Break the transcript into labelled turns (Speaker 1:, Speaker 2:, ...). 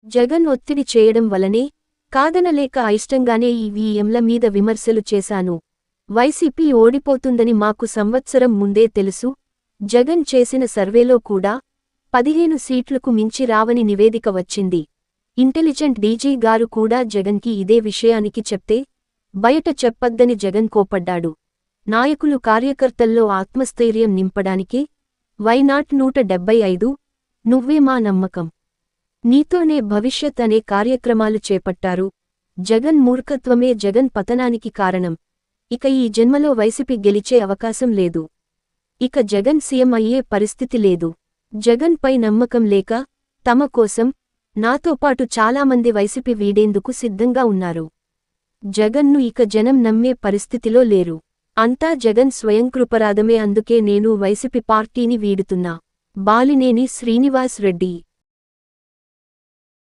Speaker 1: జగన్ ఒత్తిడి చేయడం వలనే కాదనలేక అయిష్టంగానే ఈవీఎంల మీద విమర్శలు చేశాను. వైసీపీ ఓడిపోతుందని మాకు సంవత్సరం ముందే తెలుసు. జగన్ చేసిన సర్వేలో కూడా 15 సీట్లకు మించి రావని నివేదిక వచ్చింది. ఇంటెలిజెంట్ డీజీ గారు కూడా జగన్కి ఇదే విషయానికి చెప్తే బయట చెప్పొద్దని జగన్ కోపడ్డాడు. నాయకులు కార్యకర్తల్లో ఆత్మస్థైర్యం నింపడానికే వైనాట్ 175 నువ్వే మా నమ్మకం, నీతోనే భవిష్యత్ అనే కార్యక్రమాలు చేపట్టారు. జగన్ మూర్ఖత్వమే జగన్ పతనానికి కారణం. ఇక ఈ జన్మలో వైసీపీ గెలిచే అవకాశం లేదు. ఇక జగన్ సీఎం అయ్యే పరిస్థితి లేదు. జగన్ పై నమ్మకం లేక తమ కోసం నాతో పాటు చాలామంది వైసీపీ వీడేందుకు సిద్ధంగా ఉన్నారు. జగన్ను ఇక జనం నమ్మే పరిస్థితిలో లేరు. అంతా జగన్ స్వయంకృపరాధమే. అందుకే నేను వైసీపీ పార్టీని వీడుతున్నా. బాలినేని శ్రీనివాస్ రెడ్డి.